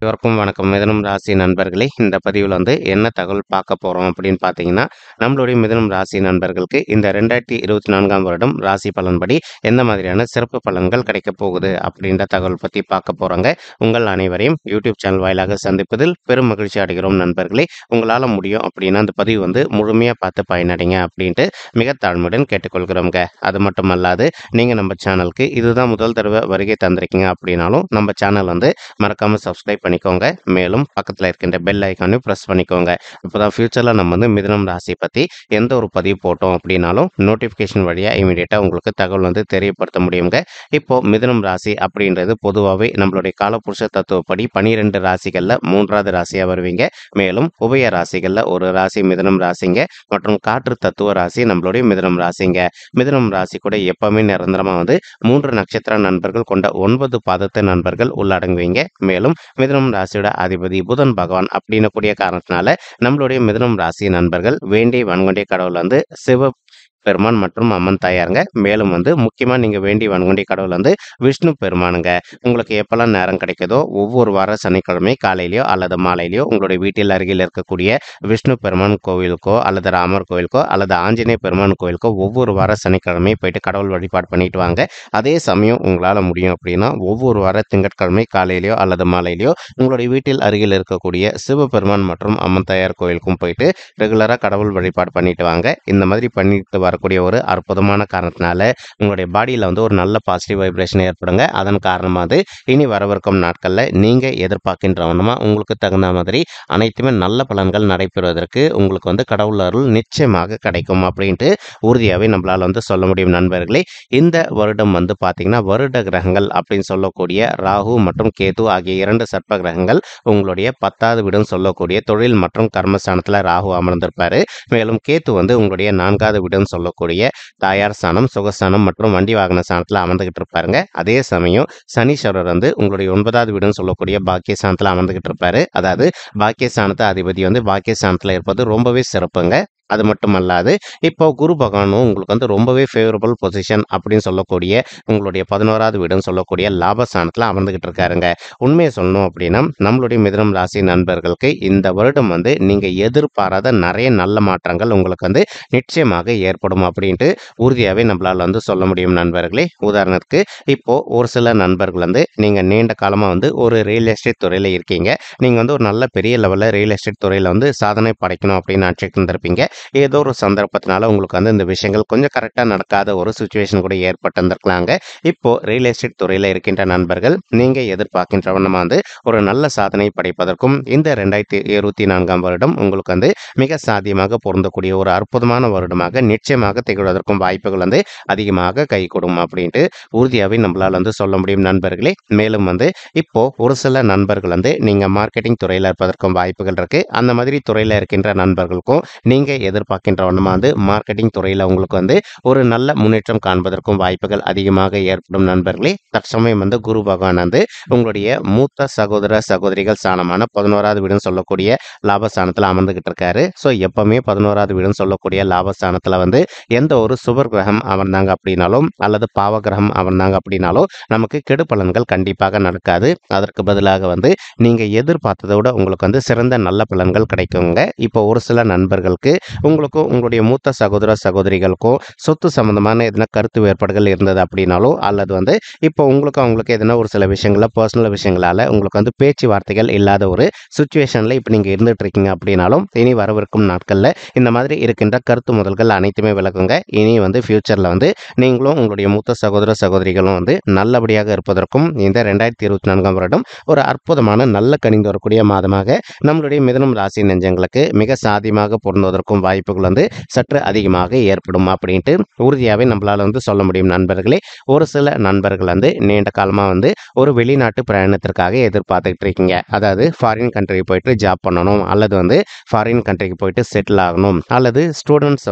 அனைவருக்கும் வணக்கம். மிதுனம் ராசி நண்பர்களே, இந்த பதிவில் என்ன தகவல் பார்க்க போறோம் அப்படின்னு பார்த்தீங்கன்னா, நம்மளுடைய மிதுனம் ராசி நண்பர்களுக்கு இந்த 2024ஆம் வருடம் ராசி பலன்படி எந்த மாதிரியான சிறப்பு பலன்கள் கிடைக்கப் போகுது அப்படின்ற தகவல் பத்தி பார்க்க போறோங்க. உங்கள் அனைவரையும் யூடியூப் சேனல் வாயிலாக சந்திப்பதில் பெரும் மகிழ்ச்சி அடைகிறோம் நண்பர்களே. உங்களால முடியும் அப்படின்னா அந்த பதிவு முழுமையா பார்த்து பயனடைங்க அப்படின்ட்டு மிக தாழ்மையுடன் கேட்டுக்கொள்கிறோங்க. அது மட்டுமல்லாது நீங்க நம்ம சேனலுக்கு இதுதான் முதல் தடவை வருகை தந்திருக்கீங்க அப்படின்னாலும் நம்ம சேனல் மறக்காம சப்ஸ்கிரைப் பண்ணிக்கோங்க. மேலும் பக்கத்தில் இருக்கின்ற பெல் ஐக்கானையும் ப்ரெஸ் பண்ணிக்கோங்க. அப்போதான் ஃபியூச்சரில் நம்ம மிதுனம் ராசி பற்றி எந்த ஒரு பதிவு போட்டோம் அப்படின்னாலும் நோட்டிஃபிகேஷன் வழியாக இமீடியட்டாக உங்களுக்கு தகவல் தெரியப்படுத்த முடியுங்க. இப்போ மிதுனம் ராசி அப்படின்றது பொதுவாகவே நம்மளுடைய காலப்புருஷ தத்துவப்படி 12 ராசிகளில் 3வது ராசியாக வருவீங்க. மேலும் உபய ராசிகளில் ஒரு ராசி மிதுனம் ராசிங்க மற்றும் காற்று தத்துவ ராசி நம்மளுடைய மிதுனம் ராசிங்க. மிதுனம் ராசி கூட எப்பவுமே நிரந்தரமாக 3 நட்சத்திர நண்பர்கள் கொண்ட 9 பாதத்து நண்பர்கள் உள்ளடங்குவீங்க. மேலும் மிதுனம் ராசியோட அதிபதி புதன் பகவான் அப்படின்னு கூடிய காரணத்தினால நம்மளுடைய மிதுனம் ராசி நண்பர்கள் வேண்டிய வன்கொண்டிய கடவுள் சிவ பெருமான் மற்றும் அம்மன் தாயாருங்க. மேலும் முக்கியமாக நீங்கள் வேண்டி வன்கொண்டிய கடவுள் விஷ்ணு பெருமானுங்க. உங்களுக்கு எப்பெல்லாம் நேரம் கிடைக்குதோ ஒவ்வொரு வார சனிக்கிழமை காலையிலையோ அல்லது மாலையிலையோ உங்களுடைய வீட்டில் அருகில் இருக்கக்கூடிய விஷ்ணு பெருமான் கோவிலுக்கோ அல்லது ராமர் கோவிலுக்கோ அல்லது ஆஞ்சநேய பெருமான் கோவிலுக்கோ ஒவ்வொரு வார சனிக்கிழமை போயிட்டு கடவுள் வழிபாடு பண்ணிட்டு வாங்க. அதே சமயம் உங்களால் முடியும் அப்படின்னா ஒவ்வொரு வார திங்கட்கிழமை காலையிலையோ அல்லது மாலையிலையோ உங்களுடைய வீட்டில் அருகில் இருக்கக்கூடிய சிவபெருமான் மற்றும் அம்மன் தாயார் கோவிலுக்கும் போயிட்டு ரெகுலராக கடவுள் வழிபாடு பண்ணிட்டு வாங்க. இந்த மாதிரி பண்ணிட்டு வரக்கூடிய ஒரு அற்புதமான காரணத்தினால உங்களுடைய பாடியில் ஒரு நல்ல பாசிட்டிவ் வைப்ரேஷன் ஏற்படுங்க. அதன் காரணமாக இனி வரவிருக்கும் நாட்களில் நீங்கள் எதிர்பார்க்கின்றவனமா உங்களுக்கு தகுந்த மாதிரி அனைத்துமே நல்ல பலன்கள் நடைபெறுவதற்கு உங்களுக்கு கடவுள் அருள் நிச்சயமாக கிடைக்கும் அப்படின்ட்டு உறுதியாகவே நம்மளால் சொல்ல முடியும் நண்பர்களே. இந்த வருடம் பார்த்தீங்கன்னா வருட கிரகங்கள் அப்படின்னு சொல்லக்கூடிய ராகு மற்றும் கேது ஆகிய 2 சர்ப்ப கிரகங்கள் உங்களுடைய 10வது வீடுன்னு சொல்லக்கூடிய தொழில் மற்றும் கர்மஸ்தானத்தில் ராகு அமர்ந்திருப்பாரு. மேலும் கேத்து உங்களுடைய 4வது வீடுன்னு சொல்லக்கூடிய தாயார் ஸ்தானம், சுகஸ்தானம் மற்றும் வண்டி வாகன ஸ்தானத்தில் அமர்ந்துகிட்டு இருப்பாருங்க. அதே சமயம் சனீஸ்வரர் உங்களுடைய 9வது வீடுன்னு சொல்லக்கூடிய பாக்கியஸ்தானத்தில் அமர்ந்துகிட்டு இருப்பாரு. அதாவது பாக்கியஸ்தானத்தை அதிபதி பாக்கியஸ்தானத்தில் இருப்பது ரொம்பவே சிறப்புங்க. அது மட்டுமல்லாது இப்போ குரு பகவானும் உங்களுக்கு ரொம்பவே ஃபேவரபிள் பொசிஷன் அப்படின்னு சொல்லக்கூடிய உங்களுடைய 11வது வீடுன்னு சொல்லக்கூடிய லாபஸ்தானத்தில் அமர்ந்துகிட்டு இருக்காருங்க. உண்மையை சொல்லணும் அப்படின்னா நம்மளுடைய மிதுனம் ராசி நண்பர்களுக்கு இந்த வருடம் நீங்கள் எதிர்பாராத நிறைய நல்ல மாற்றங்கள் உங்களுக்கு நிச்சயமாக ஏற்படும் அப்படின்ட்டு உறுதியாகவே நம்மளால் சொல்ல முடியும் நண்பர்களே. உதாரணத்துக்கு இப்போ ஒரு சில நண்பர்கள் நீங்கள் நீண்ட காலமாக ஒரு ரியல் எஸ்டேட் துறையில் இருக்கீங்க. நீங்கள் ஒரு நல்ல பெரிய லெவலில் ரியல் எஸ்டேட் துறையில் சாதனை படைக்கணும் அப்படின்னு நினச்சிட்டு இருந்திருப்பீங்க. ஏதோ ஒரு சந்தர்ப்பத்தினால உங்களுக்கு இந்த விஷயங்கள் கொஞ்சம் கரெக்டாக நடக்காத ஒரு சுச்சுவேஷன் கூட ஏற்பட்டிருந்திருக்கலாங்க. இப்போ ரியல் எஸ்டேட் துறையில் இருக்கின்ற நண்பர்கள் நீங்கள் எதிர்பார்க்கின்றவனமா ஒரு நல்ல சாதனை படைப்பதற்கும் இந்த 2024ஆம் வருடம் உங்களுக்கு மிக சாத்தியமாக பொருந்தக்கூடிய ஒரு அற்புதமான வருடமாக நிச்சயமாக திகழ்வதற்கும் வாய்ப்புகள் அதிகமாக கைகூடும் அப்படின்ட்டு உறுதியாகவே நம்மளால் சொல்ல முடியும் நண்பர்களே. மேலும் இப்போ ஒரு சில நண்பர்கள் நீங்க மார்க்கெட்டிங் துறையில் இருப்பதற்கும் வாய்ப்புகள் இருக்கு. அந்த மாதிரி துறையில் இருக்கின்ற நண்பர்களுக்கும் நீங்க எதிர்பார்க்கின்றவனமா மார்க்கெட்டிங் துறையில் உங்களுக்கு ஒரு நல்ல முன்னேற்றம் காண்பதற்கும் வாய்ப்புகள் அதிகமாக ஏற்படும் நண்பர்களே. தற்சமயம் குரு பகவான் உங்களுடைய மூத்த சகோதர சகோதரிகள் ஸ்தானமான 11வது வீடுன்னு சொல்லக்கூடிய லாபஸ்தானத்தில் அமர்ந்துகிட்டு இருக்காரு. ஸோ எப்பவுமே 11வது வீடுன்னு சொல்லக்கூடிய லாபஸ்தானத்தில் எந்த ஒரு சுபர் கிரகம் அமர்ந்தாங்க அப்படின்னாலும் அல்லது பாவ கிரகம் அமர்ந்தாங்க அப்படின்னாலும் நமக்கு கெடு பலன்கள் கண்டிப்பாக நடக்காது. அதற்கு பதிலாக நீங்க எதிர்பார்த்ததை விட உங்களுக்கு சிறந்த நல்ல பலன்கள் கிடைக்குங்க. இப்போ ஒரு சில நண்பர்களுக்கு உங்களுக்கும் உங்களுடைய மூத்த சகோதர சகோதரிகளுக்கும் சொத்து சம்பந்தமான எதனா கருத்து வேறுபாடுகள் இருந்தது அப்படின்னாலோ அல்லது இப்போ அவங்களுக்கு எதனா ஒரு சில விஷயங்கள பர்சனல் விஷயங்களால உங்களுக்கு பேச்சுவார்த்தைகள் இல்லாத ஒரு சுச்சுவேஷன்ல இப்போ நீங்க இருந்துட்டு இருக்கீங்க அப்படின்னாலும் இனி வரவிருக்கும் நாட்கள்ல இந்த மாதிரி இருக்கின்ற கருத்து முதல்கள் அனைத்துமே விலகுங்க. இனி ஃபியூச்சர்ல நீங்களும் உங்களுடைய மூத்த சகோதர சகோதரிகளும் நல்லபடியாக இருப்பதற்கும் இந்த 2024ஆம் வருடம் ஒரு அற்புதமான நல்ல கனிந்து வரக்கூடிய மாதமாக நம்மளுடைய மிதுனம் ராசி நெஞ்சங்களுக்கு மிக சாதியமாக பொருந்துவதற்கும் வாய்ப்புகள் சற்று அதிகமாக ஏற்படும் அப்படின்ட்டு உறுதியாகவே நம்மளால சொல்ல முடியும் நண்பர்களே. ஒரு சில நண்பர்கள் நீண்ட காலமாக ஒரு வெளிநாட்டு பிரயாணத்திற்காக எதிர்பார்த்துக்கிட்டு இருக்கீங்க. அதாவது ஃபாரின் கண்ட்ரிக்கு போயிட்டு ஜாப் பண்ணணும் அல்லது ஃபாரின் கண்ட்ரிக்கு போயிட்டு செட்டில் ஆகணும் அல்லது ஸ்டூடெண்ட்ஸ்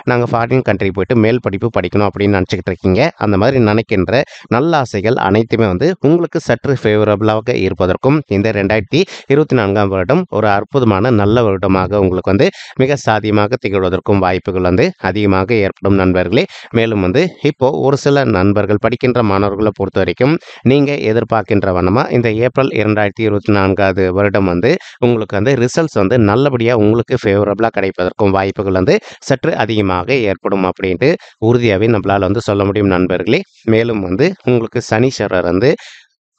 நாங்கள் ஃபாரின் கண்ட்ரிக்கு போயிட்டு மேல் படிப்பு படிக்கணும் அப்படின்னு நினச்சிக்கிட்டு இருக்கீங்க. அந்த மாதிரி நினைக்கின்ற நல்ல ஆசைகள் அனைத்துமே உங்களுக்கு சற்று ஃபேவரபிளாக இருப்பதற்கும் இந்த 2024ஆம் வருடம் ஒரு அற்புதமான நல்ல வருடமாக உங்களுக்கு மிக சாதியமாக நிச்சயமாக திகழ்வதற்கும் வாய்ப்புகள் வந்து அதிகமாக ஏற்படும் நண்பர்களே. மேலும் வந்து இப்போ ஒரு சில நண்பர்கள் படிக்கின்ற மாணவர்களை பொறுத்த வரைக்கும் நீங்க எதிர்பார்க்கின்ற வண்ணமா இந்த ஏப்ரல் 2024 வருடம் வந்து உங்களுக்கு வந்து ரிசல்ட்ஸ் வந்து நல்லபடியா உங்களுக்கு ஃபேவரபிளா கிடைப்பதற்கும் வாய்ப்புகள் வந்து சற்று அதிகமாக ஏற்படும் அப்படின்ட்டு உறுதியாவே நம்மளால வந்து சொல்ல முடியும் நண்பர்களே. மேலும் வந்து உங்களுக்கு சனீஸ்வரர் வந்து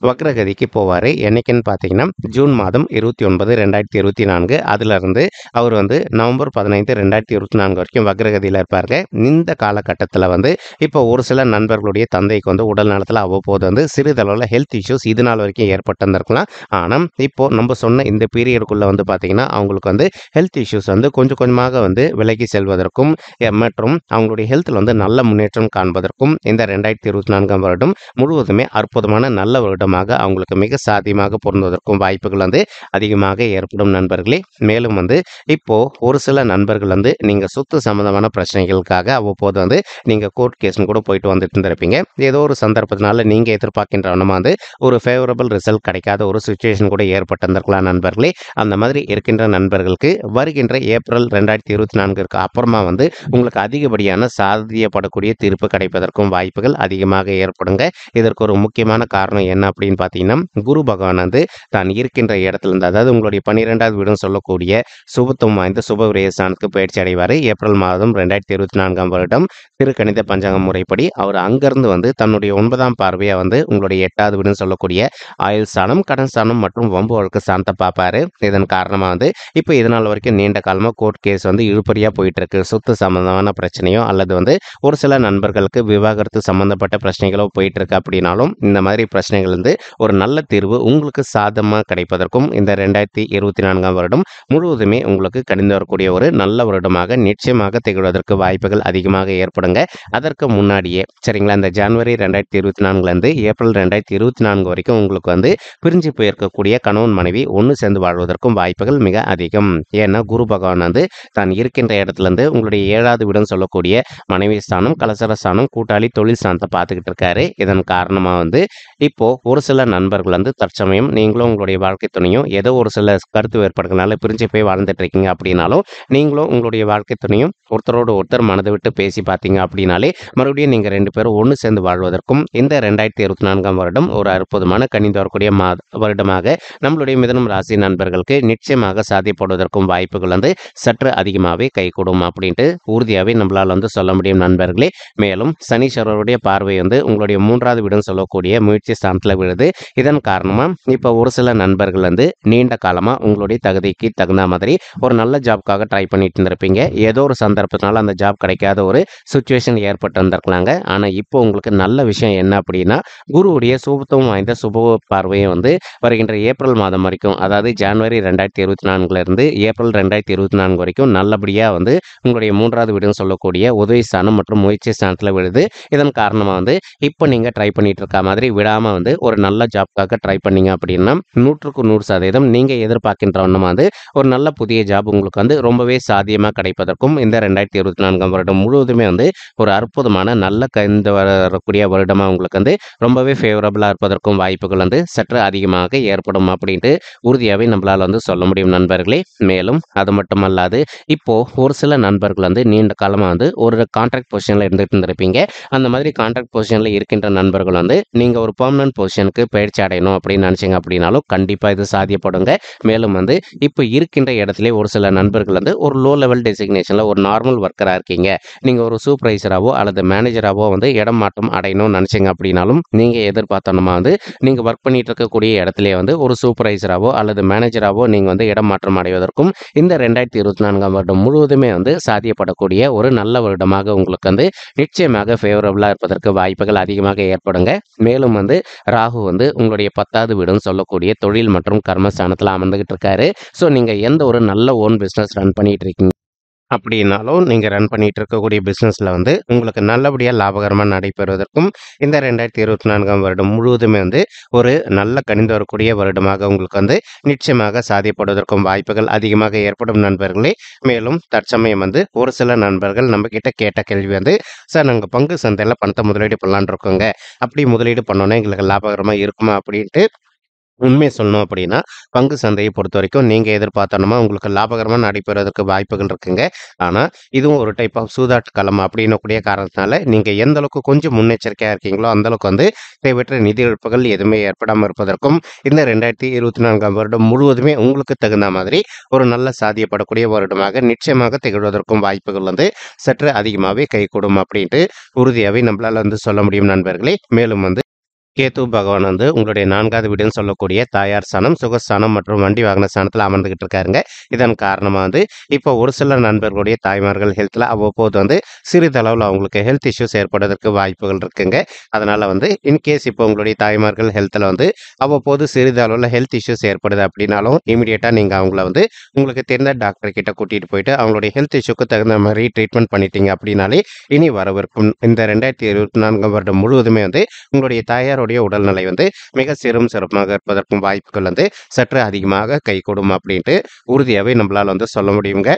வக்ரகதிக்கு போவாரு. என்னைக்குன்னு பார்த்தீங்கன்னா, ஜூன் மாதம் 29, 2024 அதிலிருந்து அவர் வந்து நவம்பர் 15, 2024 வரைக்கும் வக்ரகதியில இருப்பாருங்க. இந்த காலகட்டத்தில வந்து இப்போ ஒரு சில நண்பர்களுடைய தந்தைக்கு வந்து உடல் நலத்தில அவ்வப்போது வந்து சிறிதளவுல ஹெல்த் இஷ்யூஸ் இது நாள் வரைக்கும் ஏற்பட்டிருந்திருக்கலாம். ஆனா, இப்போ நம்ம சொன்ன இந்த பீரியடுக்குள்ள வந்து பார்த்தீங்கன்னா, அவங்களுக்கு வந்து ஹெல்த் இஷ்யூஸ் வந்து கொஞ்சம் கொஞ்சமாக வந்து விலகி செல்வதற்கும், மற்றும் அவங்களுடைய ஹெல்த்ல வந்து நல்ல முன்னேற்றம் காண்பதற்கும் இந்த 2024 வருடம் முழுவதுமே அற்புதமான நல்ல வருடமாக அவங்களுக்கு மிக சாத்தியமாக பொருந்துவதற்கும் வாய்ப்புகள் வந்து அதிகமாக ஏற்படும் நண்பர்களே. மேலும் வந்து இப்போ ஒரு சில நண்பர்கள் வந்து நீங்க சொத்து சம்பந்தமான பிரச்சனைகளுக்காக அவ்வப்போது வந்து நீங்க கோர்ட் கேஸ்னு கூட போயிட்டு வந்துட்டு இருந்திருப்பீங்க. ஏதோ ஒரு சந்தர்ப்பத்தினால நீங்க எதிர்பார்க்கின்ற வண்ணமா வந்து ஒரு ஃபேவரபிள் ரிசல்ட் கிடைக்காத ஒரு சுச்சுவேஷன் கூட ஏற்பட்டிருந்திருக்கலாம் நண்பர்களே. அந்த மாதிரி இருக்கின்ற நண்பர்களுக்கு வருகின்ற ஏப்ரல் 2024க்கு அப்புறமா வந்து உங்களுக்கு அதிகப்படியான சாத்தியப்படக்கூடிய தீர்ப்பு கிடைப்பதற்கும் வாய்ப்புகள் அதிகமாக ஏற்படுங்க. இதற்கு ஒரு முக்கியமான காரணம் என்ன அப்படின்னு பார்த்தீங்கன்னா, குரு பகவான் வந்து தான் இருக்கின்ற இடத்திலிருந்து அதாவது உங்களுடைய 12வது வீடுன்னு சொல்லக்கூடிய சுபத்துவம் வாய்ந்த சுப விரயஸ்தானத்துக்கு பயிற்சி அடைவாரு. ஏப்ரல் மாதம் 2024 வருடம் திருக்கணித பஞ்சாங்கம் முறைப்படி அவர் அங்கிருந்து வந்து தன்னுடைய 9ஆம் பார்வையா வந்து உங்களுடைய 8வது வீடுன்னு சொல்லக்கூடிய ஆயுள் ஸ்தானம், கடன் ஸ்தானம் மற்றும் வம்பு வழக்கு ஸ்தானத்தை பார்ப்பாரு. இதன் காரணமா வந்து இப்போ இதனால் வரைக்கும் நீண்ட காலமா கோர்ட் கேஸ் வந்து இழுபறியா போயிட்டு இருக்கு. சொத்து சம்பந்தமான பிரச்சனையோ அல்லது வந்து ஒரு சில நண்பர்களுக்கு விவாகரத்து சம்பந்தப்பட்ட பிரச்சனைகளோ போயிட்டு இருக்கு அப்படின்னாலும் இந்த மாதிரி பிரச்சனைகள் வந்து ஒரு நல்ல தீர்வு உங்களுக்கு சாதகமா கிடைப்பதற்கும் இந்த 2024 வருடம் முழுவதுமே உங்களுக்கு கணிந்து வரக்கூடிய ஒரு நல்ல வருடமாக நிச்சயமாக திகழ்வதற்கு வாய்ப்புகள் அதிகமாக ஏற்படுங்க. அதற்கு முன்னாடியே சரிங்களா, இந்த ஜனவரி 2024 இருந்து ஏப்ரல் 2024 வரைக்கும் உங்களுக்கு வந்து பிரிஞ்சு போயிருக்கக்கூடிய கணவன் மனைவி ஒன்று சேர்ந்து வாழ்வதற்கும் வாய்ப்புகள் மிக அதிகம். ஏன்னா குரு பகவான் வந்து தான் இருக்கின்ற இடத்துல இருந்து உங்களுடைய 7வது வீடுன்னு சொல்லக்கூடிய மனைவி ஸ்தானம், கலசர ஸ்தானம், கூட்டாளி தொழில் ஸ்தானத்தை பார்த்துக்கிட்டு இருக்காரு. இதன் காரணமா வந்து இப்போ ஒரு சில நண்பர்கள் வந்து தற்சமயம் நீங்களும் உங்களுடைய வாழ்க்கை துணையும் ஏதோ ஒரு சில கருத்து வேறுபாடுகளால பிரிஞ்சு போய் வாழ்ந்துட்டு இருக்கீங்க அப்படின்னாலும் நீங்களும் உங்களுடைய வாழ்க்கை துணையும் ஒருத்தரோடு ஒருத்தர் மனதை விட்டு பேசி பார்த்தீங்க அப்படின்னாலே மறுபடியும் நீங்க 2 பேரும் ஒன்று சேர்ந்து வாழ்வதற்கும் இந்த 2024 வருடம் ஒரு அற்புதமான கணிந்து வரக்கூடிய வருடமாக நம்மளுடைய மிதுனம் ராசி நண்பர்களுக்கு நிச்சயமாக சாத்தியப்படுவதற்கும் வாய்ப்புகள் வந்து சற்று அதிகமாகவே கைகூடும் அப்படின்ட்டு உறுதியாகவே நம்மளால் வந்து சொல்ல முடியும் நண்பர்களே. மேலும் சனீஸ்வரருடைய பார்வை வந்து உங்களுடைய 3வது வீடுன்னு சொல்லக்கூடிய முயற்சி ஸ்தானத்தில் விழுது. இதன் காரணமா இப்போ ஒரு சில நண்பர்கள் வந்து நீண்ட காலமா உங்களுடைய தகுதிக்கு தகுந்த மாதிரி ஒரு நல்ல ஜாப்காக ட்ரை பண்ணிட்டு இருந்திருப்பீங்க. ஏதோ ஒரு சந்தர்ப்பத்தினால அந்த ஜாப் கிடைக்காத ஒரு சுச்சுவேஷன் ஏற்பட்டு இருந்திருக்கலாங்க. ஆனா இப்போ உங்களுக்கு நல்ல விஷயம் என்ன அப்படின்னா, குருவுடைய சுபத்துவம் வாய்ந்த சுப பார்வையை வந்து வருகின்ற ஏப்ரல் மாதம் வரைக்கும் அதாவது ஜனவரி 2024 இருந்து ஏப்ரல் 2024 வரைக்கும் நல்லபடியா வந்து உங்களுடைய 3வது வீடுன்னு சொல்லக்கூடிய உதவி ஸ்தானம் மற்றும் முயற்சி ஸ்தானத்தில் விழுது. இதன் காரணமா வந்து இப்போ நீங்க ட்ரை பண்ணிட்டு இருக்க மாதிரி விடாம வந்து ஒரு நல்ல ஜாப்காக ட்ரை பண்ணீங்க அப்படின்னா 100க்கு 100% நீங்க எதிர்பார்க்கின்ற வண்ணமா வந்து ஒரு நல்ல புதிய ஜாப் உங்களுக்கு வந்து ரொம்பவே சாத்தியமா கிடைப்பதற்கும் இந்த 2024 வருடம் முழுவதுமே வந்து ஒரு அற்புதமான நல்ல இந்த வரக்கூடிய வருடமா உங்களுக்கு வந்து ரொம்பவே ஃபேவரபிளா இருப்பதற்கும் வாய்ப்புகள் வந்து சற்று அதிகமாக ஏற்படும் அப்படின்ட்டு உறுதியாகவே நம்மளால வந்து சொல்ல முடியும் நண்பர்களே. மேலும் அது மட்டுமல்லாது இப்போ ஒரு சில நண்பர்கள் வந்து நீண்ட காலமா வந்து ஒரு கான்ட்ராக்ட் பொசிஷன்ல இருந்துட்டு இருந்திருப்பீங்க. அந்த மாதிரி கான்ட்ராக்ட் பொசிஷன்ல இருக்கின்ற நண்பர்கள் வந்து நீங்க ஒரு பெர்மனன்ட் பொசிஷனுக்கு பயிற்சி அடையணும் அப்படின்னு நினைச்சீங்க அப்படின்னாலும் கண்டிப்பா இது சாத்தியப்படுங்க. மேலும் வந்து இப்போ இருக்கின்ற இடத்துல ஒரு சில நண்பர்கள் வந்து ஒரு லோ லெவல் டெசிக்னேஷன்ல ஒரு நார்மல் ஒர்க்கரா இருக்கீங்க. நீங்க ஒரு சூப்பர்வைசராவோ அல்லது மேனேஜராவோ வந்து இடம் மாற்றம் அடையணும்னு நினைச்சீங்க அப்படின்னாலும் நீங்க எதிர்பார்த்தோம்னா வந்து நீங்க ஒர்க் பண்ணிட்டு இருக்கக்கூடிய இடத்துல வந்து ஒரு சூப்பர்வைசராவோ அல்லது மேனேஜராவோ நீங்க வந்து இடம் மாற்றம் அடைவதற்கும் இந்த 2024 வருடம் முழுவதுமே வந்து சாத்தியப்படக்கூடிய ஒரு நல்ல வருடமாக உங்களுக்கு வந்து நிச்சயமாக ஃபேவரபிளா இருப்பதற்கு வாய்ப்புகள் அதிகமாக ஏற்படுங்க. மேலும் வந்து ராகு வந்து உங்களுடைய 10வது வீடுன்னு சொல்லக்கூடிய தொழில் மற்றும் கர்மஸ்தானத்தில் அமர்ந்துகிட்டு இருக்காரு. ஸோ நீங்க எந்த ஒரு நல்ல ஓன் பிஸ்னஸ் ரன் பண்ணிட்டு இருக்கீங்க அப்படின்னாலும் நீங்க ரன் பண்ணிட்டு இருக்கக்கூடிய பிசினஸ்ல வந்து உங்களுக்கு நல்லபடியா லாபகரமா நடைபெறுவதற்கும் இந்த 2024 வருடம் முழுவதுமே வந்து ஒரு நல்ல கணிந்து வரக்கூடிய வருடமாக உங்களுக்கு வந்து நிச்சயமாக சாதிப்படுவதற்கும் வாய்ப்புகள் அதிகமாக ஏற்படும் நண்பர்களே. மேலும் தற்சமயம் வந்து ஒரு சில நண்பர்கள் நம்ம கிட்ட கேட்ட கேள்வி வந்து, சார் நாங்கள் பங்கு சந்தையில் பணத்தை முதலீடு பண்ணலான்னு இருக்கோங்க, அப்படி முதலீடு பண்ணோன்னா எங்களுக்கு லாபகரமாக இருக்குமா அப்படின்ட்டு உண்மைய சொல்லணும் அப்படின்னா, பங்கு சந்தைய பொறுத்தவரைக்கும் நீங்க எதிர்பார்த்தோனமா உங்களுக்கு லாபகரமா நடைபெறுவதற்கு வாய்ப்புகள் இருக்குங்க. ஆனா, இதுவும் ஒரு டைப் ஆஃப் சூதாட்ட களம் அப்படின்னக்கூடிய காரணத்தினால, நீங்க எந்த அளவுக்கு கொஞ்சம் முன்னெச்சரிக்கையா இருக்கீங்களோ, அந்த அளவுக்கு வந்து தேவையற்ற நிதி இழப்புகள் எதுவுமே ஏற்படாம இருப்பதற்கும், இந்த 2024ஆம் வருடம் முழுவதுமே உங்களுக்கு தகுந்த மாதிரி ஒரு நல்ல சாத்தியப்படக்கூடிய வருடமாக நிச்சயமாக திகழ்வதற்கும் வாய்ப்புகள் வந்து சற்று அதிகமாவே கைகூடும் அப்படின்ட்டு உறுதியாவே நம்மளால வந்து சொல்ல முடியும் நண்பர்களே. மேலும் வந்து கேது பகவான் வந்து உங்களுடைய 4வது வீடுன்னு சொல்லக்கூடிய தாயார் ஸ்தானம், சுகஸ்தானம் மற்றும் வண்டி வாகன ஸ்தானத்துல அமர்ந்துகிட்டு இருக்காருங்க. இதன் காரணமா வந்து இப்போ ஒரு சில நண்பர்களுடைய தாய்மார்கள் ஹெல்த்ல அவ்வப்போது வந்து சிறிதளவுல அவங்களுக்கு ஹெல்த் இஷ்யூஸ் ஏற்படுவதற்கு வாய்ப்புகள் இருக்குங்க. அதனால வந்து இன்கேஸ் இப்போ உங்களுடைய தாய்மார்கள் ஹெல்த்ல வந்து அவ்வப்போது சிறிதளவுல ஹெல்த் இஷ்யூஸ் ஏற்படுது அப்படின்னாலும், இமிடியேட்டா நீங்க அவங்கள வந்து உங்களுக்கு தெரிந்த டாக்டர் கிட்ட கூட்டிட்டு போயிட்டு அவங்களுடைய ஹெல்த் இஷ்யூக்கு தகுந்த மாரி ட்ரீட்மெண்ட் பண்ணிட்டீங்க அப்படின்னாலே, இனி வரவிருக்கும் இந்த 2024ஆம் வருடம் முழுவதுமே வந்து உங்களுடைய தாயாருடைய உடல்நிலை வந்து மிக சீரும் சிறப்புமாக இருப்பதற்கும் வாய்ப்புகள் வந்து சற்று அதிகமாக கைகூடும் அப்படின்ட்டு உறுதியாவே நம்மளால வந்து சொல்ல முடியுங்க.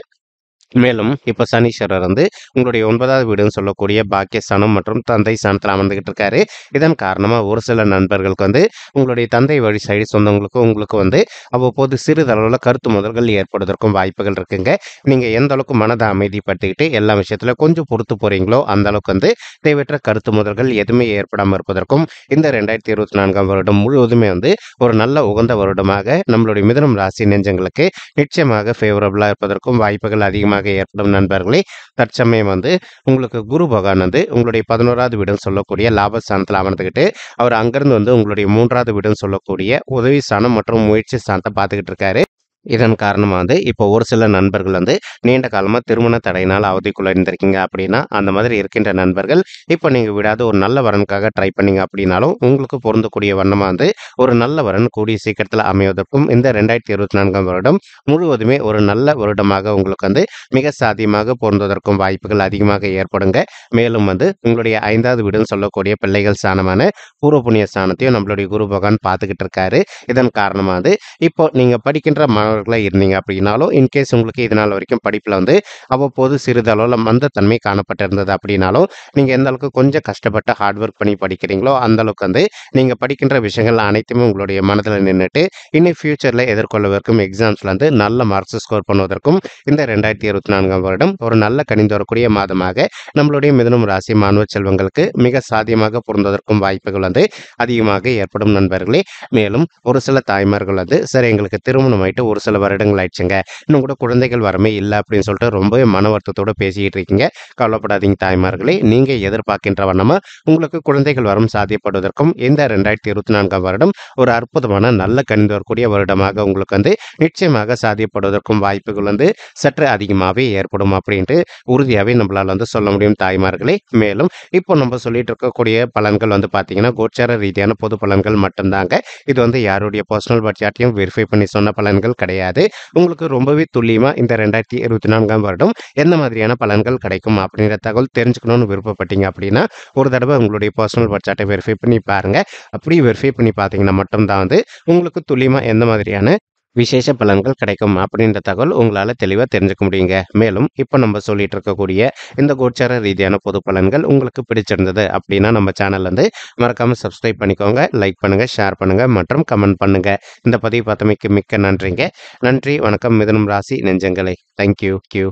மேலும் இப்ப சனீஸ்வரர் வந்து உங்களுடைய 9வது வீடுன்னு சொல்லக்கூடிய பாக்கியஸ்தானம் மற்றும் தந்தை ஸ்தானத்துல அமர்ந்துகிட்டு இருக்காரு. இதன் காரணமா ஒரு சில நண்பர்களுக்கு வந்து உங்களுடைய தந்தை வழி சைடு சொந்தங்களுக்கு உங்களுக்கு வந்து அவ்வப்போது சிறிதளவுல கருத்து மோதல்கள் ஏற்படுவதற்கும் வாய்ப்புகள் இருக்குங்க. நீங்க எந்த அளவுக்கு மனத அமைதிப்படுத்திக்கிட்டு எல்லா விஷயத்துல கொஞ்சம் பொறுத்து போறீங்களோ, அந்த அளவுக்கு வந்து தேவையற்ற கருத்து மோதல்கள் எதுவுமே ஏற்படாம இருப்பதற்கும் இந்த 2024ஆம் வருடம் முழுவதுமே வந்து ஒரு நல்ல உகந்த வருடமாக நம்மளுடைய மிதுனம் ராசி நெஞ்சங்களுக்கு நிச்சயமாக ஃபேவரபிளா இருப்பதற்கும் வாய்ப்புகள் அதிகமாக ஏற்படும் நண்பர்களே. தற்சமயம் வந்து உங்களுக்கு குரு பகவான் வந்து உங்களுடைய 11வது வீடுன்னு சொல்லக்கூடிய லாபஸ்தானத்துல அமர்ந்துகிட்டு, அவர் அங்கிருந்து வந்து உங்களுடைய 3வது வீடுன்னு சொல்லக்கூடிய உதவி ஸ்தானம் மற்றும் முயற்சி ஸ்தானத்த பார்த்துக்கிட்டு இருக்காரு. இதன் காரணமா வந்து இப்போ ஒரு சில நண்பர்கள் வந்து நீண்ட காலமா திருமண தடையினால அவதிக்குள்ள இருந்திருக்கீங்க அப்படின்னா, அந்த மாதிரி இருக்கின்ற நண்பர்கள் இப்போ நீங்க விடாத ஒரு நல்ல வரனுக்காக ட்ரை பண்ணீங்க அப்படின்னாலும், உங்களுக்கு பொருந்தக்கூடிய வண்ணமா வந்து ஒரு நல்ல வரன் கூடிய சீக்கிரத்துல அமைவதற்கும் இந்த 2024ஆம் வருடம் முழுவதுமே ஒரு நல்ல வருடமாக உங்களுக்கு வந்து மிக சாத்தியமாக பொருந்துவதற்கும் வாய்ப்புகள் அதிகமாக ஏற்படுங்க. மேலும் வந்து உங்களுடைய 5வது வீடுன்னு சொல்லக்கூடிய பிள்ளைகள் ஸ்தானமான பூர்வ புண்ணிய ஸ்தானத்தையும் நம்மளுடைய குரு பகவான் பார்த்துக்கிட்டு இருக்காரு. இதன் காரணமா வந்து இப்போ நீங்க படிக்கின்ற மாணவர்களா இருந்தீங்க அப்படின்னாலும், இன்கேஸ் உங்களுக்கு இது நாள் வரைக்கும் படிப்புல வந்து அவ்வப்போது சிறிதளவுல மந்தத்தன்மை காணப்பட்டிருந்தது அப்படின்னாலும், நீங்க எந்த அளவுக்கு கொஞ்சம் கஷ்டப்பட்டு ஹார்ட் ஒர்க் பண்ணி படிக்கிறீங்களோ, அந்த அளவுக்கு வந்து நீங்க படிக்கின்ற விஷயங்கள் அனைத்துமே உங்களுடைய மனதில நின்னுட்டு, இனி ஃபியூச்சர்ல எதிர்கொள்ளவிருக்கும் எக்ஸாம்ஸ்ல வந்து நல்ல மார்க்ஸ் ஸ்கோர் பண்ணுவதற்கும் இந்த 2024ஆம் வருடம் ஒரு நல்ல கனிந்து வரக்கூடிய மாதமாக நம்மளுடைய மிதுனம் ராசி மாணவ செல்வங்களுக்கு மிக சாத்தியமாக பொருந்துவதற்கும் வாய்ப்புகள் வந்து அதிகமாக ஏற்படும் நண்பர்களே. மேலும் ஒரு சில தாய்மார்கள் வந்து, "சரி எங்களுக்கு திருமணம் ஆயிட்டு ஒரு சில வருடங்கள் ஆயிடுச்சுங்க. இன்னும் கூட குழந்தைகள் வரமே இல்ல." அப்படின்னு சொல்லிட்டு ரொம்பவே மன வருத்தத்தோட பேசிக்கிட்டு இருக்கீங்க. கவலைப்படாதீங்க தாய்மார்களே. நீங்க எதிர்பார்க்கின்ற வண்ணமா உங்களுக்கு குழந்தைகள் வரம் சாத்தியப்படுவதற்கும் இந்த 2024ஆம் வருடம் ஒரு அற்புதமான நல்ல கனிந்து வரக்கூடிய வருடமாக உங்களுக்கு வந்து நிச்சயமாக சாத்தியப்படுவதற்கும் வாய்ப்புகள் வந்து சற்று அதிகமாவே ஏற்படும் அப்படின்ட்டு உறுதியாவே நம்மளால வந்து சொல்ல முடியும் தாய்மார்களே. மேலும் இப்போ நம்ம சொல்லிட்டு இருக்கக்கூடிய பலன்கள் வந்து பார்த்தீங்கன்னா, கோச்சார ரீதியான பொது பலன்கள் மட்டும்தாங்க. இது வந்து யாருடைய பர்சனல் பட்ஜெட்டையும் வெரிஃபை பண்ணி சொன்ன பலன்கள் கிடையாது. உங்களுக்கு ரொம்பவே துல்லியமா இந்த 2024ஆம் வருடம் எந்த மாதிரியான பலன்கள் கிடைக்கும் அப்படிங்கிற தகவல் தெரிஞ்சுக்கணும்னு விருப்பப்பட்டீங்க அப்படின்னா, ஒரு தடவை உங்களுடைய பர்சனல் பட்ஜெட்டை வெரிஃபை பண்ணி பாருங்க. அப்படி வெரிஃபை பண்ணி பார்த்தீங்கன்னா மட்டும் தான் வந்து உங்களுக்கு துல்லியமா எந்த மாதிரியான விசேஷ பலன்கள் கிடைக்கும் அப்படின்ற தகவல் உங்களால தெளிவா தெரிஞ்சுக்க முடியுங்க. மேலும் இப்ப நம்ம சொல்லிட்டு இருக்கக்கூடிய இந்த கோச்சார ரீதியான பொது பலன்கள் உங்களுக்கு பிடிச்சிருந்தது அப்படின்னா, நம்ம சேனல் வந்து மறக்காம சப்ஸ்கிரைப் பண்ணிக்கோங்க. லைக் பண்ணுங்க, ஷேர் பண்ணுங்க மற்றும் கமெண்ட் பண்ணுங்க. இந்த பதிவு பார்த்தமைக்கு மிக்க நன்றிங்க. நன்றி, வணக்கம் மிதுனம் ராசி நெஞ்சங்களே. Thank you.